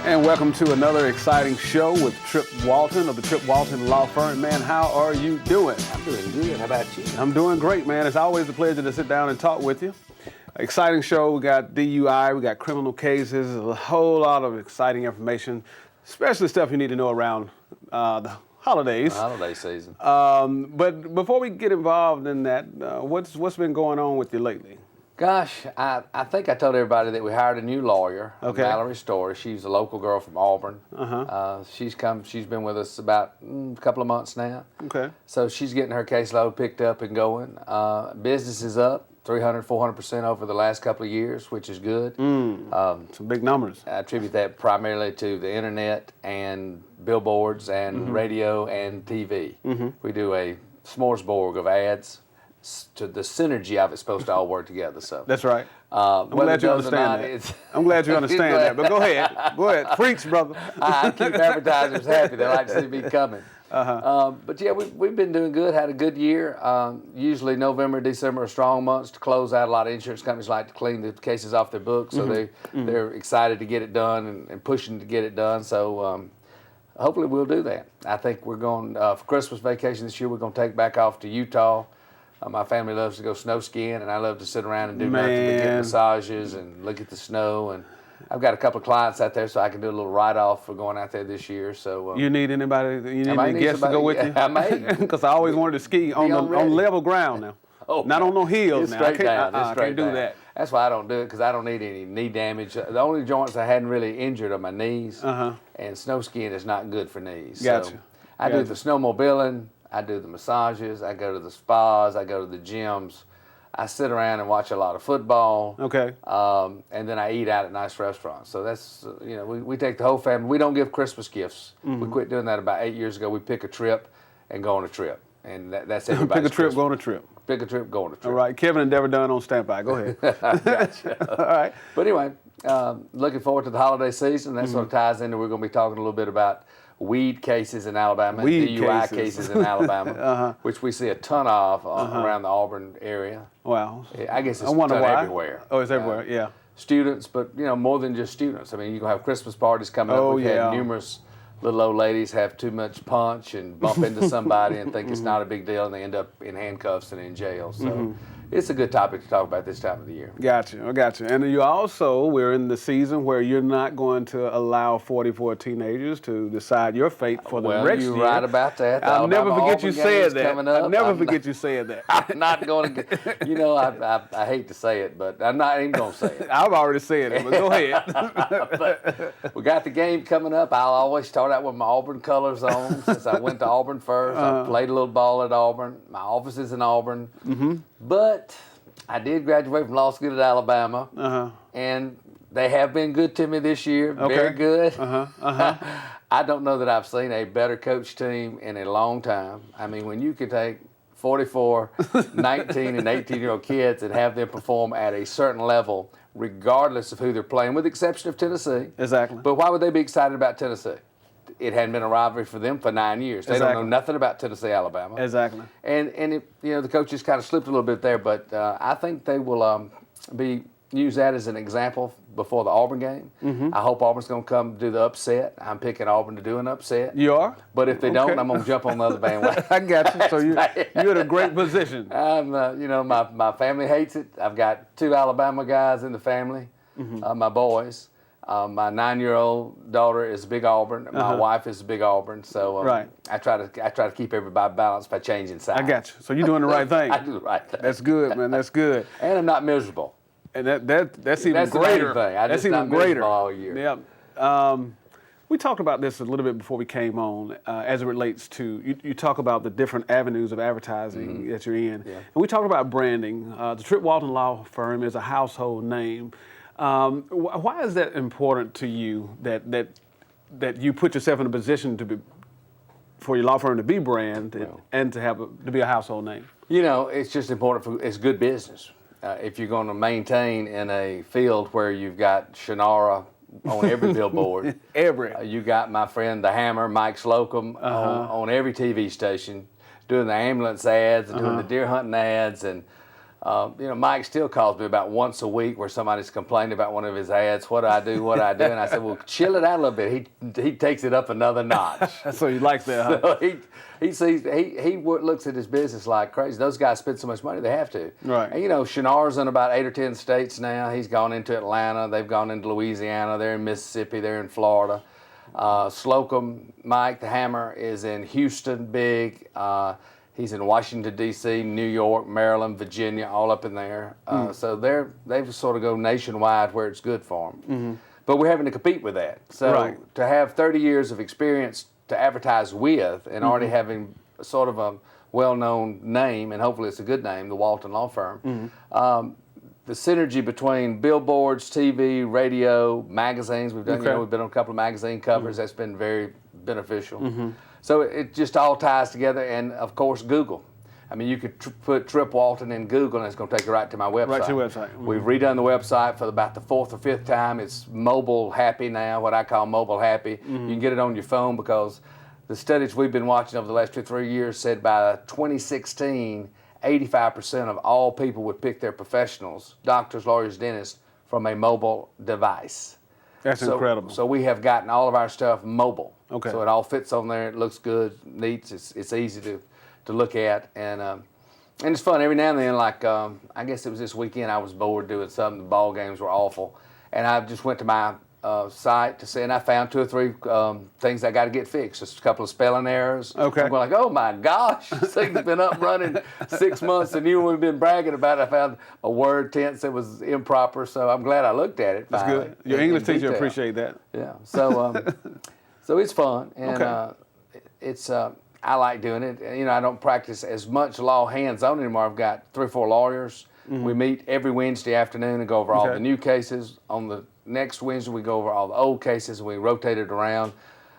And welcome to another exciting show with Trip Walton of the Trip Walton Law Firm. Man, how are you doing? I'm doing good. How about you? I'm doing great, man. It's always a pleasure to sit down and talk with you. Exciting show. We got DUI, we got criminal cases, a whole lot of exciting information, especially stuff you need to know around the holidays. The holiday season. But before we get involved in that, what's been going on with you lately? Gosh, I think I told everybody that we hired a new lawyer, Okay. Mallory Story. She's a local girl from Auburn. She's been with us about a couple of months now. Okay. So she's getting her caseload picked up and going. Business is up 300, 400% over the last couple of years, which is good. Some big numbers. I attribute that primarily to the internet and billboards and radio and TV. We do a smorgasbord of ads. To the synergy of it's supposed to all work together. So That's right. I'm glad you understand that. I'm glad you understand that. But go ahead, preach, brother. I keep advertisers happy. They like to see me coming. But yeah, we've been doing good. Had a good year. Usually November, December are strong months to close out. A lot of insurance companies like to clean the cases off their books, so they're excited to get it done and pushing to get it done. So hopefully we'll do that. I think we're going for Christmas vacation this year. We're going to take back off to Utah. My family loves to go snow skiing, and I love to sit around and do nothing but get massages and look at the snow. And I've got a couple of clients out there, so I can do a little write-off for going out there this year. So you need anybody? You need any guests to go with you? I may, because I always wanted to ski on level ground now. Not on no hills now. Straight down. I can't do that. That's why I don't do it, because I don't need any knee damage. The only joints I hadn't really injured are my knees, and snow skiing is not good for knees. Gotcha. So I do the snowmobiling. I do the massages, I go to the spas, I go to the gyms. I sit around and watch a lot of football. Okay. And then I eat out at nice restaurants. So that's, we take the whole family. We don't give Christmas gifts. We quit doing that about 8 years ago. We pick a trip and go on a trip. And that's everybody's Pick a trip, Christmas. go on a trip. Pick a trip, go on a trip. All right. Kevin and Deborah Dunn on standby. Go ahead. Gotcha. All right. But anyway, looking forward to the holiday season. That sort of ties into, we're going to be talking a little bit about weed cases in Alabama, DUI cases in Alabama, which we see a ton of around the Auburn area. Wow. I guess it's I wonder why. everywhere. Oh, it's everywhere, yeah. Students, but more than just students. I mean, you're going to have Christmas parties coming up. We've had numerous little old ladies have too much punch and bump into somebody and think it's not a big deal, and they end up in handcuffs and in jail. So it's a good topic to talk about this time of the year. Gotcha. And you also, we're in the season where you're not going to allow 44 teenagers to decide your fate for the next year. You're right about that. I'll never forget you said that. I'll never forget you saying that. I'm not going to, I hate to say it, but I'm not even going to say it. I've already said it, but go ahead. But we got the game coming up. I'll always start out with my Auburn colors on, since I went to Auburn first. I played a little ball at Auburn. My office is in Auburn. But I did graduate from law school at Alabama, and they have been good to me this year. Very good. I don't know that I've seen a better coach team in a long time. I mean, when you can take 44, 19, and 18-year-old kids and have them perform at a certain level, regardless of who they're playing, with the exception of Tennessee. Exactly. But why would they be excited about Tennessee? It hadn't been a rivalry for them for 9 years. They don't know nothing about Tennessee, Alabama. Exactly. And the coaches kind of slipped a little bit there, but I think they will use that as an example before the Auburn game. I hope Auburn's going to come do the upset. I'm picking Auburn to do an upset. You are? But if they don't, I'm going to jump on the other bandwagon. I got you. So you're in a great position. My family hates it. I've got 2 Alabama guys in the family, my boys. My 9-year-old daughter is a big Auburn. My wife is a big Auburn. So I try to keep everybody balanced by changing sides. I got you. So you're doing the right thing. I do the right thing. That's good, man. That's good. And I'm not miserable. And that's even greater. The main thing. That's even greater all year. Yeah. We talked about this a little bit before we came on, as it relates to you talk about the different avenues of advertising that you're in, and we talked about branding. The Trip Walton Law Firm is a household name. Why is that important to you that you put yourself in a position for your law firm to be branded and to be a household name? It's just important it's good business. If you're going to maintain in a field where you've got Shannara on every billboard, you got my friend the Hammer, Mike Slocum, on every TV station, doing the ambulance ads and doing the deer hunting ads, and Mike still calls me about once a week where somebody's complaining about one of his ads. What do I do? What do I do? And I said, well, chill it out a little bit. He takes it up another notch. So he likes that, huh? So he looks at his business like crazy. Those guys spend so much money, they have to. Right. And, Shenar's in about 8 or 10 states now. He's gone into Atlanta. They've gone into Louisiana. They're in Mississippi. They're in Florida. Slocum, Mike the Hammer, is in Houston, big. He's in Washington, D.C., New York, Maryland, Virginia, all up in there. So they've sort of go nationwide where it's good for them. Mm-hmm. But we're having to compete with that. So to have 30 years of experience to advertise with and already having sort of a well-known name, and hopefully it's a good name, the Walton Law Firm, the synergy between billboards, TV, radio, magazines, we've done, we've been on a couple of magazine covers, that's been very beneficial. So it just all ties together, and of course Google. I mean, you could put Trip Walton in Google, and it's going to take you right to my website. Right to your website. We've redone the website for about the 4th or 5th time. It's mobile happy now, what I call mobile happy. You can get it on your phone because the studies we've been watching over the last 2 or 3 years said by 2016, 85% of all people would pick their professionals, doctors, lawyers, dentists, from a mobile device. That's incredible. So we have gotten all of our stuff mobile. Okay. So it all fits on there. It looks good, neat. It's easy to look at, and it's fun every now and then. Like I guess it was this weekend, I was bored doing something. The ball games were awful, and I just went to my site to see, and I found 2 or 3 things I got to get fixed. Just a couple of spelling errors. Okay. I'm going like, oh my gosh, this thing's been up running 6 months, and we've been bragging about it. I found a word tense that was improper, so I'm glad I looked at it. That's good. Your English teacher appreciate that. Yeah. So so it's fun, and it's. I like doing it. I don't practice as much law hands-on anymore. I've got 3 or 4 lawyers. We meet every Wednesday afternoon and go over all the new cases. On the next Wednesday, we go over all the old cases, and we rotate it around.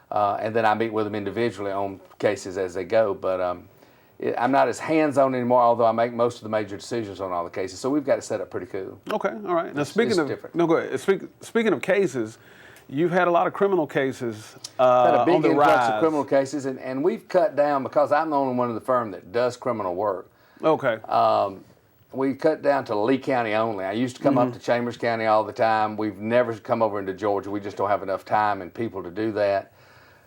And then I meet with them individually on cases as they go. But I'm not as hands-on anymore, although I make most of the major decisions on all the cases. So we've got it set up pretty cool. Okay, all right. Now, different. No, go ahead. Speaking of cases, you've had a lot of criminal cases had a big on the influx rise. of criminal cases, and we've cut down, because I'm the only one in the firm that does criminal work. Okay. We cut down to Lee County only. I used to come up to Chambers County all the time. We've never come over into Georgia. We just don't have enough time and people to do that.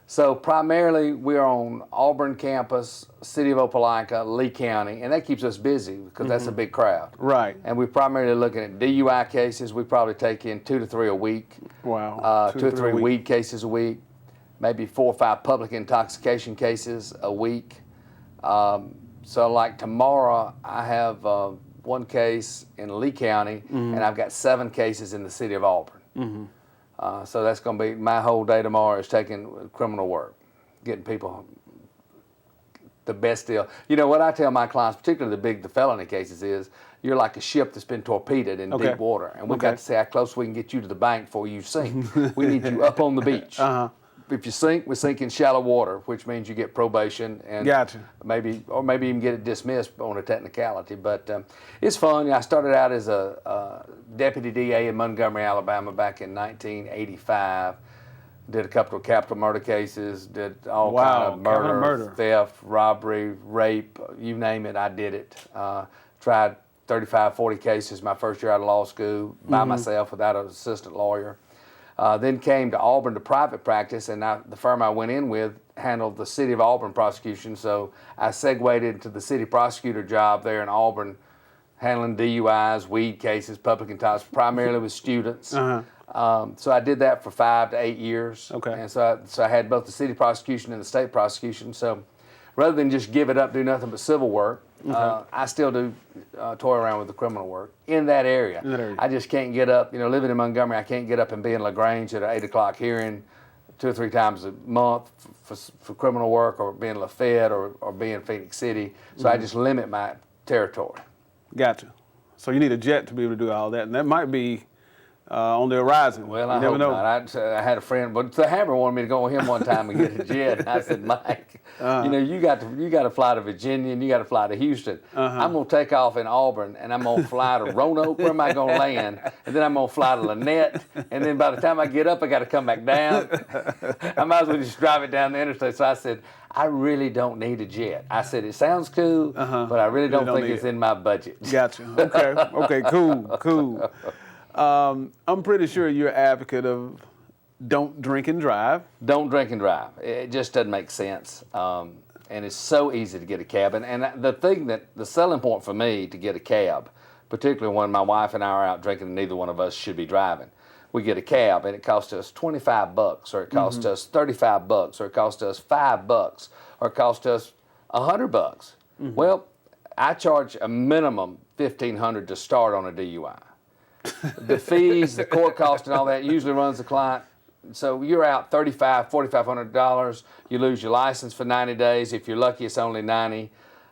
So primarily we're on Auburn campus, City of Opelika, Lee County, and that keeps us busy because that's a big crowd. Right. And we're primarily looking at DUI cases. We probably take in 2 to 3 a week. Wow. 2 or 3 weed cases a week, maybe 4 or 5 public intoxication cases a week. So like tomorrow, I have 1 case in Lee County, and I've got 7 cases in the city of Auburn. So that's going to be my whole day tomorrow is taking criminal work, getting people the best deal. You know, what I tell my clients, particularly the felony cases, is you're like a ship that's been torpedoed in deep water, and we've got to see how close we can get you to the bank before you sink. We need you up on the beach. If you sink, we sink in shallow water, which means you get probation and maybe even get it dismissed on a technicality. But it's fun. I started out as a deputy DA in Montgomery, Alabama, back in 1985. Did a couple of capital murder cases. Did all kind of murder, theft, robbery, rape, you name it. I did it. Tried 35, 40 cases my first year out of law school by myself without an assistant lawyer. Then came to Auburn to private practice, and the firm I went in with handled the city of Auburn prosecution, so I segued into the city prosecutor job there in Auburn, handling DUIs, weed cases, public intoxication, primarily with students. So I did that for 5 to 8 years. Okay. And so I had both the city prosecution and the state prosecution. So rather than just give it up, do nothing but civil work, I still do toy around with the criminal work in that area. I just can't get up, living in Montgomery, I can't get up and be in LaGrange at an 8 o'clock hearing 2 or 3 times a month for criminal work, or be in Lafayette or be in Phoenix City. So I just limit my territory. Gotcha. So you need a jet to be able to do all that, and that might be on the horizon. Well, you I never hope know. not. I had a friend, but the Hammer wanted me to go with him one time and get a jet. And I said, Mike, you know, you got to fly to Virginia and you got to fly to Houston. I'm gonna take off in Auburn and I'm gonna fly to Roanoke. Where am I gonna land? And then I'm gonna fly to Lynette. And then by the time I get up, I got to come back down. I might as well just drive it down the interstate. So I said, I really don't need a jet. I said, it sounds cool, but I really don't think it's in my budget. Gotcha. Okay. Okay. Cool. I'm pretty sure you're an advocate of don't drink and drive. Don't drink and drive. It just doesn't make sense. And it's so easy to get a cab. And the selling point for me to get a cab, particularly when my wife and I are out drinking and neither one of us should be driving, we get a cab and it costs us $25, or it costs us $35, or it costs us $5, or it costs us $100. Well, I charge a minimum $1,500 to start on a DUI. The fees, the court cost, and all that usually runs the client. So you're out $3,500, $4,500. You lose your license for 90 days. If you're lucky, it's only 90. You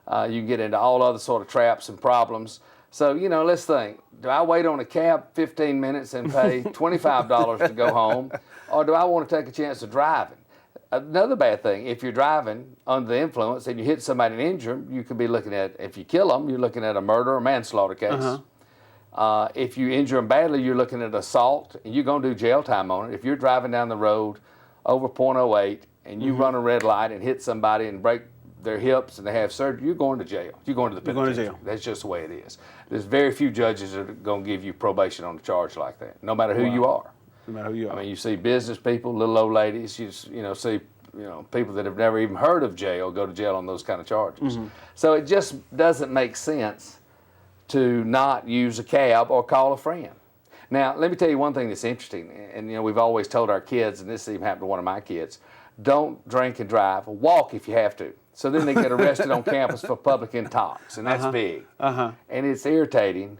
can get into all other sort of traps and problems. So, you know, let's think. Do I wait on a cab 15 minutes and pay $25 to go home? Or do I want to take a chance of driving? Another bad thing, if you're driving under the influence and you hit somebody and injure them, you could be looking at, if you kill them, you're looking at a murder or manslaughter case. If you injure them badly, you're looking at assault, and you're going to do jail time on it. If you're driving down the road over .08 and you run a red light and hit somebody and break their hips and they have surgery, you're going to jail. You're going to the penitentiary. You're going to jail. That's just the way it is. There's very few judges that are going to give you probation on a charge like that, no matter who you are. No matter who you are. I mean, you see business people, little old ladies. You see people that have never even heard of jail go to jail on those kind of charges. So it just doesn't make sense to not use a cab or call a friend. Now, let me tell you one thing that's interesting, and you know, we've always told our kids, and this even happened to one of my kids, don't drink and drive, walk if you have to. So then they get arrested on campus for public intox, and that's big. And it's irritating.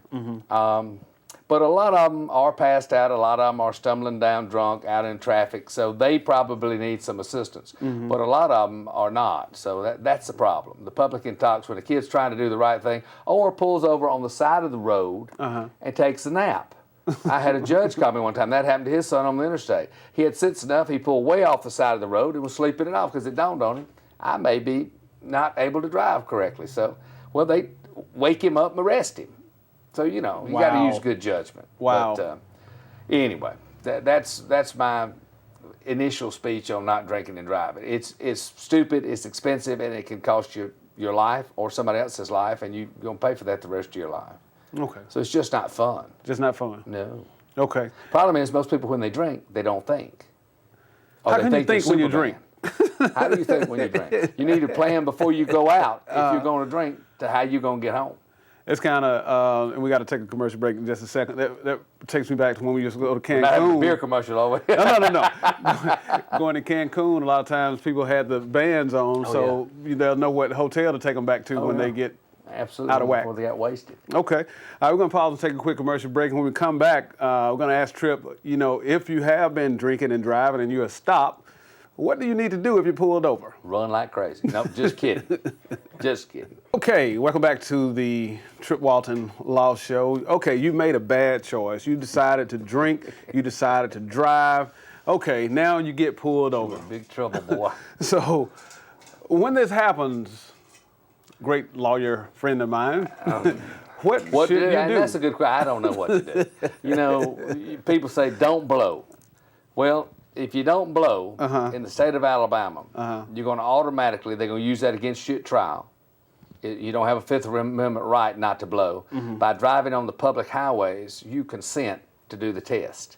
But a lot of them are passed out, a lot of them are stumbling down drunk out in traffic, so they probably need some assistance. But a lot of them are not, so that's the problem. The public intox, when a kid's trying to do the right thing, or pulls over on the side of the road and takes a nap. I had a judge call me one time, that happened to his son on the interstate. He had sense enough, he pulled way off the side of the road and was sleeping it off because it dawned on him, I may be not able to drive correctly. So, well, they wake him up and arrest him. So, you know, you got to use good judgment. Wow. But anyway, that's my initial speech on not drinking and driving. It's stupid, it's expensive, and it can cost you your life or somebody else's life, and you're going to pay for that the rest of your life. Okay. So it's just not fun. Just not fun. No. Okay. Problem is, most people, when they drink, they don't think. How can you think when you drink? How do you think when you drink? You need to plan before you go out if you're going to drink to how you're going to get home. It's kind of, and we got to take a commercial break in just a second. That takes me back to when we used to go to Cancun. Not having a beer commercial always. No. Going to Cancun, a lot of times people had the bands on, they'll know what hotel to take them back to when they get absolutely out of whack. Before they got wasted. Okay. All right, we're going to pause and take a quick commercial break. And when we come back, we're going to ask Trip, you know, if you have been drinking and driving and you are stopped, what do you need to do if you're pulled over? Run like crazy. No, just kidding. Just kidding. Okay, welcome back to the Trip Walton Law Show. Okay, you made a bad choice. You decided to drink. You decided to drive. Okay, now you get pulled over. You're in big trouble, boy. So, when this happens, great lawyer friend of mine, what should you do? And that's a good question. I don't know what to do. You know, people say don't blow. Well, if you don't blow in the state of Alabama, you're going to automatically, they're going to use that against you at trial. You don't have a Fifth Amendment right not to blow. By driving on the public highways, you consent to do the test.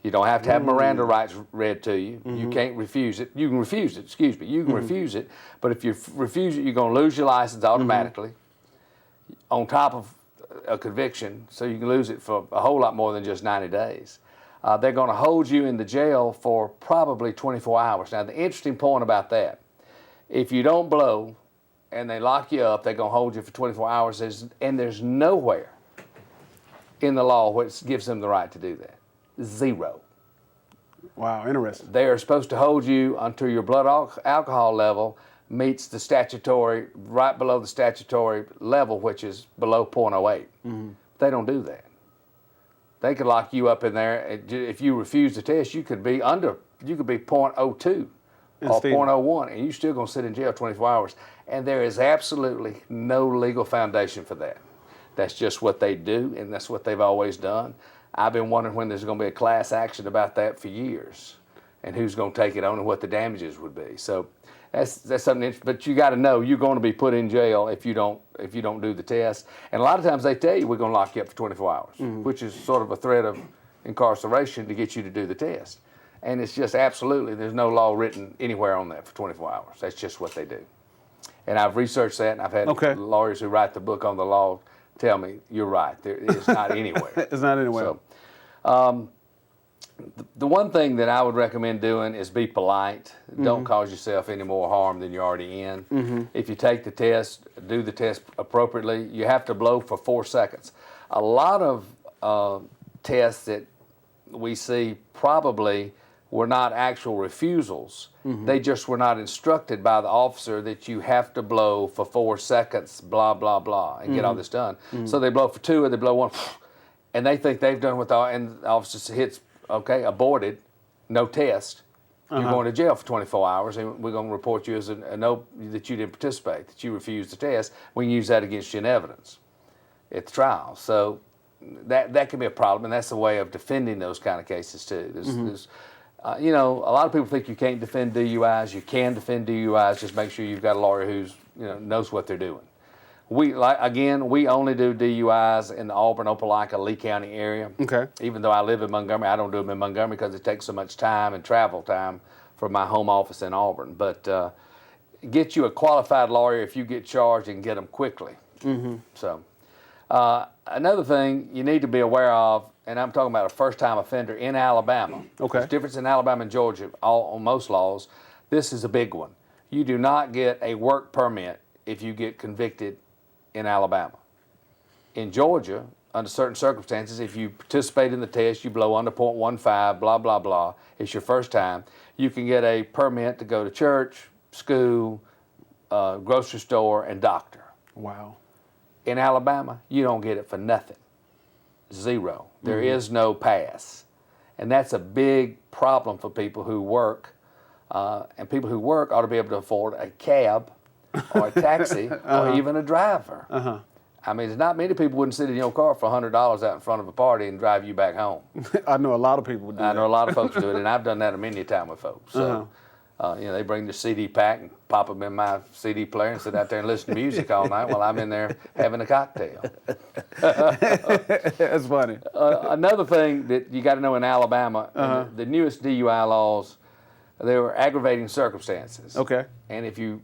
You don't have to have Miranda rights read to you. You can't refuse it. You can refuse it, excuse me. You can refuse it, but if you refuse it, you're going to lose your license automatically on top of a conviction, so you can lose it for a whole lot more than just 90 days. They're going to hold you in the jail for probably 24 hours. Now, the interesting point about that, if you don't blow and they lock you up, they're going to hold you for 24 hours, and there's nowhere in the law which gives them the right to do that. Zero. Wow, interesting. They are supposed to hold you until your blood alcohol level meets the statutory, right below the statutory level, which is below .08. They don't do that. they could lock you up in there. If you refuse the test, you could be .02 or .01, and you're still going to sit in jail 24 hours. And there is absolutely no legal foundation for that. That's just what they do, and that's what they've always done. I've been wondering when there's going to be a class action about that for years, and who's going to take it on and what the damages would be. So that's something interesting. But you got to know you're going to be put in jail if you don't do the test. And a lot of times they tell you we're going to lock you up for 24 hours, which is sort of a threat of incarceration to get you to do the test. And it's just absolutely, there's no law written anywhere on that for 24 hours. That's just what they do. And I've researched that, and I've had lawyers who write the book on the law tell me, you're right, it's not anywhere. It's not anywhere. So, the one thing that I would recommend doing is be polite. Don't cause yourself any more harm than you're already in. If you take the test, do the test appropriately. You have to blow for 4 seconds. A lot of tests that we see probably were not actual refusals. They just were not instructed by the officer that you have to blow for 4 seconds, blah, blah, blah, and get all this done. So they blow for 2 or they blow 1, and they think they've done what and the officer hits, okay, aborted, no test. You're going to jail for 24 hours, and we're going to report you as a no, that you didn't participate, that you refused the test. We can use that against you in evidence at the trial. So that can be a problem, and that's a way of defending those kind of cases too. There's you know, a lot of people think you can't defend DUIs. You can defend DUIs. Just make sure you've got a lawyer who's knows what they're doing. We only do DUIs in the Auburn, Opelika, Lee County area. Okay. Even though I live in Montgomery, I don't do them in Montgomery because it takes so much time and travel time from my home office in Auburn. But get you a qualified lawyer if you get charged, and get them quickly. So another thing you need to be aware of, and I'm talking about a first-time offender in Alabama. Okay. There's a difference in Alabama and Georgia on most laws. This is a big one. You do not get a work permit if you get convicted in Alabama. In Georgia, under certain circumstances, if you participate in the test, you blow under .15, blah, blah, blah, it's your first time, you can get a permit to go to church, school, grocery store, and doctor. Wow. In Alabama, you don't get it for nothing. Zero. There is no pass. And that's a big problem for people who work. And people who work ought to be able to afford a cab or a taxi or even a driver. I mean, there's not many people wouldn't sit in your car for $100 out in front of a party and drive you back home. I know a lot of people would do that. I know a lot of folks do it, and I've done that many a time with folks. So, they bring their CD pack and pop them in my CD player and sit out there and listen to music all night while I'm in there having a cocktail. That's funny. Another thing that you got to know in Alabama, the newest DUI laws, there were aggravating circumstances. Okay. And if you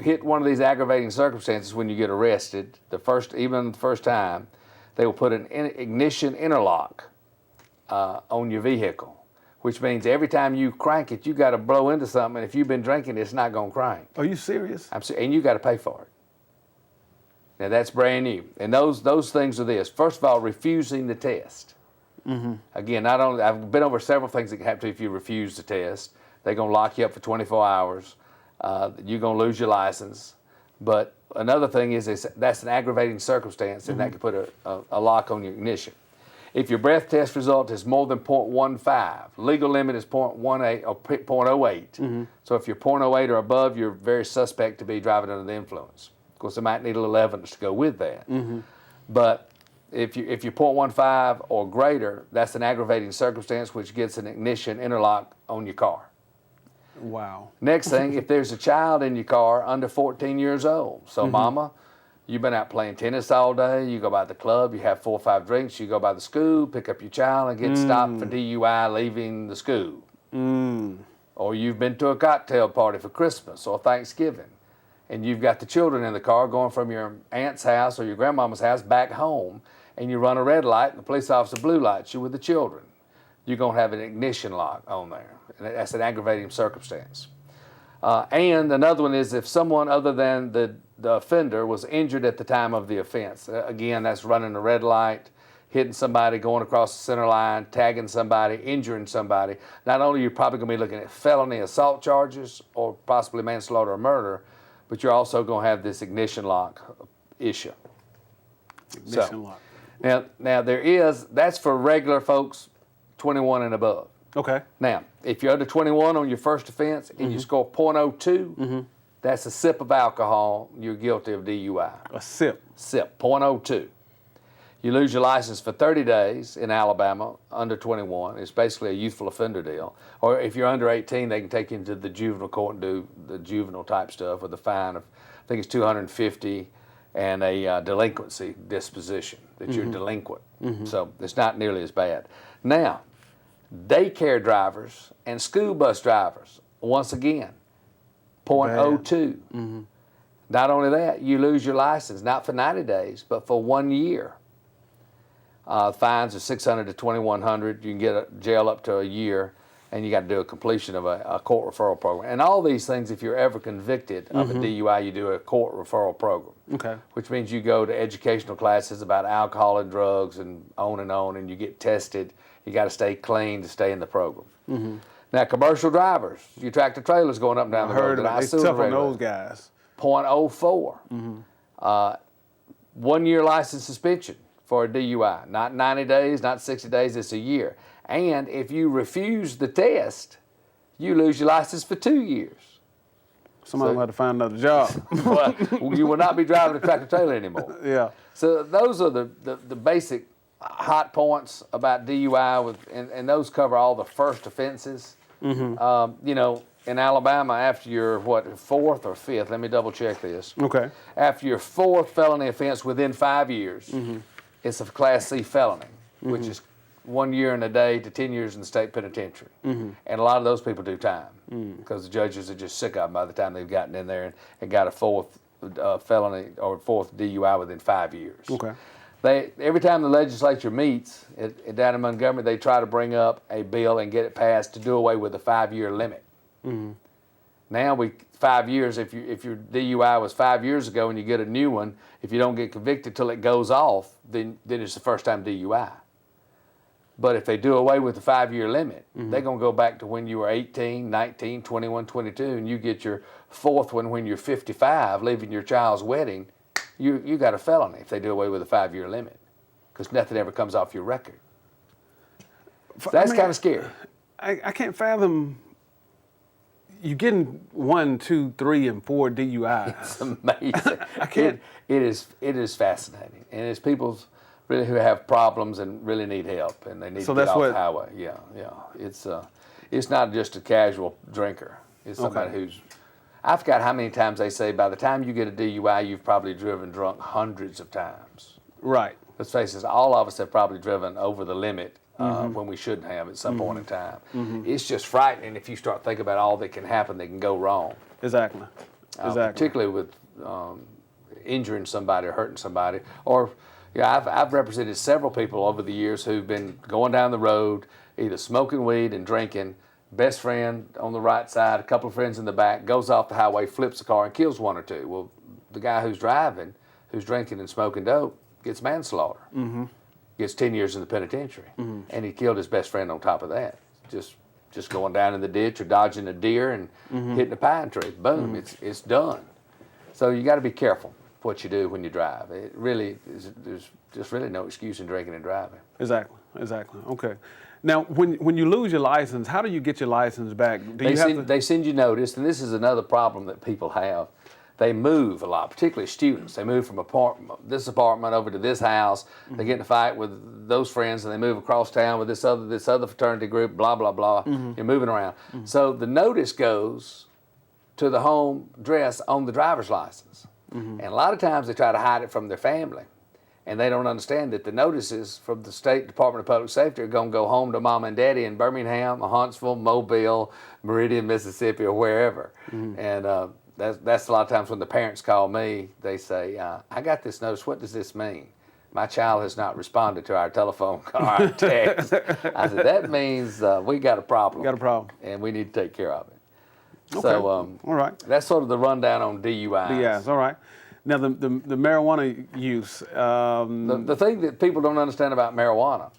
hit one of these aggravating circumstances when you get arrested, even the first time, they will put an ignition interlock on your vehicle, which means every time you crank it, you got to blow into something, and if you've been drinking, it's not going to crank. Are you serious? And you got to pay for it. Now, that's brand new. And those things are this. First of all, refusing the test. Again, I've been over several things that can happen if you refuse the test. They're going to lock you up for 24 hours. You're going to lose your license. But another thing is that's an aggravating circumstance, and that can put a lock on your ignition. If your breath test result is more than .15, legal limit is .18 or .08. So if you're .08 or above, you're very suspect to be driving under the influence. Of course, they might need a little evidence to go with that. But if you're .15 or greater, that's an aggravating circumstance which gets an ignition interlock on your car. Wow. Next thing, if there's a child in your car under 14 years old. So mama, you've been out playing tennis all day, you go by the club, you have 4 or 5 drinks, you go by the school, pick up your child and get stopped for DUI leaving the school. Or you've been to a cocktail party for Christmas or Thanksgiving, and you've got the children in the car going from your aunt's house or your grandmama's house back home, and you run a red light and the police officer blue lights you with the children. You're going to have an ignition lock on there. And that's an aggravating circumstance. And another one is if someone other than the offender was injured at the time of the offense. Again, that's running a red light, hitting somebody, going across the center line, tagging somebody, injuring somebody. Not only are you probably going to be looking at felony assault charges or possibly manslaughter or murder, but you're also going to have this ignition lock issue. Ignition lock. Now that's for regular folks 21 and above. Okay. Now, if you're under 21 on your first offense and you score .02, that's a sip of alcohol, you're guilty of DUI. A sip. Sip, .02. You lose your license for 30 days in Alabama, under 21. It's basically a youthful offender deal. Or if you're under 18, they can take you into the juvenile court and do the juvenile type stuff with a fine of, I think it's $250 and a delinquency disposition, that you're delinquent. So it's not nearly as bad. Now, daycare drivers and school bus drivers, once again, .02. Not only that, you lose your license, not for 90 days, but for 1 year. Fines are $600 to $2,100. You can get jail up to a year, and you got to do a completion of a court referral program. And all these things, if you're ever convicted of a DUI, you do a court referral program. Okay. Which means you go to educational classes about alcohol and drugs and on, and you get tested. You got to stay clean to stay in the program. Now, commercial drivers, your tractor trailers going up and down the road. I heard about it. It's tough on those guys. .04. 1 year license suspension for a DUI. Not 90 days, not 60 days, it's a year. And if you refuse the test, you lose your license for 2 years. Somebody will have to find another job. Well, you will not be driving a tractor trailer anymore. Yeah. So those are the basic hot points about DUI, and those cover all the first offenses. You know, in Alabama, after your, fourth or fifth, let me double check this. Okay. After your fourth felony offense within 5 years, it's a Class C felony, which is 1 year and a day to 10 years in the state penitentiary. And a lot of those people do time because the judges are just sick of them by the time they've gotten in there and got a fourth felony or fourth DUI within 5 years. Okay. Every time the legislature meets down in Montgomery, they try to bring up a bill and get it passed to do away with the 5-year limit. Now 5 years, if your DUI was 5 years ago and you get a new one, if you don't get convicted till it goes off, then it's the first time DUI. But if they do away with the 5-year limit, they're going to go back to when you were 18, 19, 21, 22, and you get your fourth one when you're 55, leaving your child's wedding. You got a felony if they do away with the 5-year limit, because nothing ever comes off your record. So that's kind of scary. I can't fathom you getting 1, 2, 3, and 4 DUIs. It's amazing. I can't. It is fascinating, and it's people really who have problems and really need help, and they need to get off the highway. Yeah. It's not just a casual drinker. It's somebody who's. I forgot how many times they say by the time you get a DUI, you've probably driven drunk hundreds of times. Right. Let's face it, all of us have probably driven over the limit when we shouldn't have at some point in time. It's just frightening if you start thinking about all that can happen that can go wrong. Exactly. Particularly with injuring somebody or hurting somebody. Or, I've represented several people over the years who've been going down the road, either smoking weed and drinking, best friend on the right side, a couple of friends in the back, goes off the highway, flips the car, and kills one or two. Well, the guy who's driving, who's drinking and smoking dope, gets manslaughter. Gets 10 years in the penitentiary. And he killed his best friend on top of that. Just going down in the ditch or dodging a deer and hitting a pine tree. Boom, it's done. So you got to be careful what you do when you drive. It really there's just really no excuse in drinking and driving. Exactly. Okay. Now, when you lose your license, how do you get your license back? They send you notice, and this is another problem that people have. They move a lot, particularly students. They move from this apartment over to this house. They get in a fight with those friends, and they move across town with this other fraternity group. Blah blah blah. You're moving around. So the notice goes to the home address on the driver's license, and a lot of times they try to hide it from their family. And they don't understand that the notices from the State Department of Public Safety are going to go home to mom and daddy in Birmingham, Huntsville, Mobile, Meridian, Mississippi, or wherever. And that's a lot of times when the parents call me, they say, I got this notice. What does this mean? My child has not responded to our telephone call, our text. I said, that means we got a problem. And we need to take care of it. Okay. So, all right. That's sort of the rundown on DUIs. Yes, all right. Now, the marijuana use. The thing that people don't understand about marijuana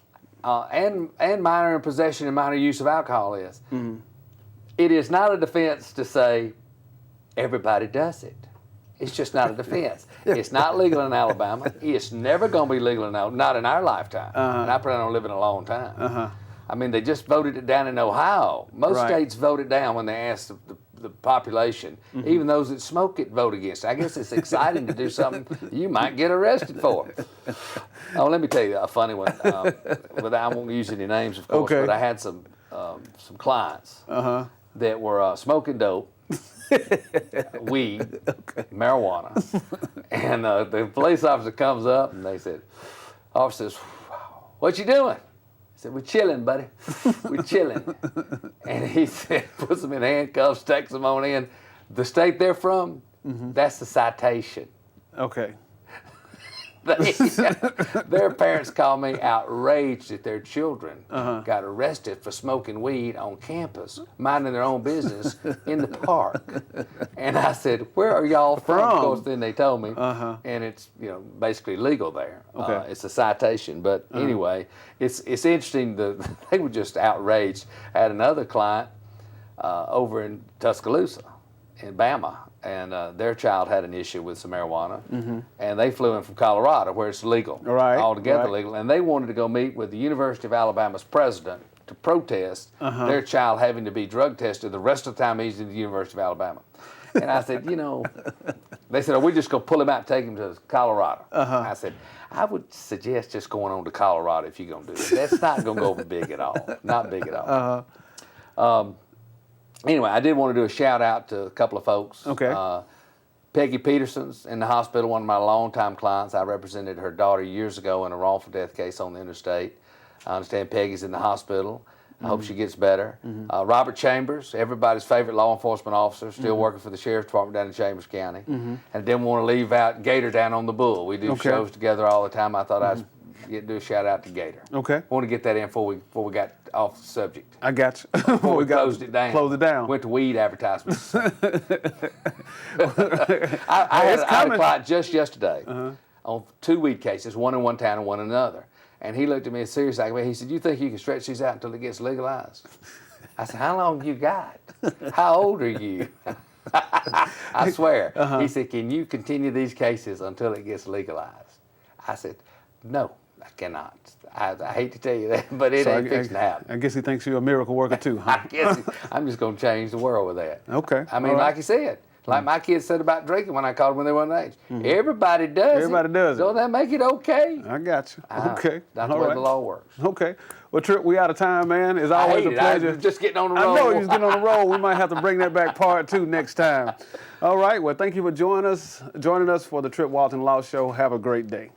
and minor in possession and minor use of alcohol is, it is not a defense to say everybody does it. It's just not a defense. It's not legal in Alabama. It's never going to be legal in Alabama, not in our lifetime. And I plan on living a long time. I mean, they just voted it down in Ohio. Most states vote it down when they ask the population. Even those that smoke it vote against it. I guess it's exciting to do something you might get arrested for. Oh, let me tell you a funny one. I won't use any names, of course, but I had some clients that were smoking dope, weed, marijuana. And the police officer comes up and they said, officer says, "What you doing?" I said, "We're chilling, buddy. We're chilling." And he said, puts them in handcuffs, takes them on in. The state they're from, that's the citation. Okay. Their parents called me outraged that their children got arrested for smoking weed on campus, minding their own business in the park. And I said, "Where are y'all from?" Of course, then they told me, and it's basically legal there. It's a citation, but anyway, it's interesting. They were just outraged. I had another client over in Tuscaloosa, in Bama. And their child had an issue with some marijuana, and they flew in from Colorado, where it's legal, altogether legal, and they wanted to go meet with the University of Alabama's president to protest their child having to be drug tested the rest of the time he's in the University of Alabama. And I said, they said, "Are we just going to pull him out and take him to Colorado?" I said, "I would suggest just going on to Colorado if you're going to do it. That's not going to go over big at all, not big at all." Anyway, I did want to do a shout out to a couple of folks. Peggy Peterson's in the hospital, one of my longtime clients. I represented her daughter years ago in a wrongful death case on the interstate. I understand Peggy's in the hospital. I hope she gets better. Robert Chambers, everybody's favorite law enforcement officer, still working for the Sheriff's Department down in Chambers County. And didn't want to leave out Gator down on the Bull. We do shows together all the time. I thought I'd do a shout out to Gator. I want to get that in before we got off the subject. I got you. Before we closed it down. Close it down. Went to weed advertisements. I had a client just yesterday on 2 weed cases, one in one town and one in another. And he looked at me seriously. He said, "You think you can stretch these out until it gets legalized?" I said, "How long you got? How old are you?" I swear. He said, "Can you continue these cases until it gets legalized?" I said, "No, I cannot." I hate to tell you that, but it ain't fixing to happen. I guess he thinks you're a miracle worker too, huh? I guess I'm just going to change the world with that. Okay. I mean, like you said, like my kids said about drinking when I called them when they were underage. Everybody does it. Everybody does it. Don't that make it okay? I got you. Okay. That's the way the law works. Okay. Well, Tripp, we out of time, man. It's always a pleasure. I'm just getting on the roll. I know you're just getting on the roll. We might have to bring that back part 2 next time. All right. Well, thank you for joining us for the Tripp Walton Law Show. Have a great day.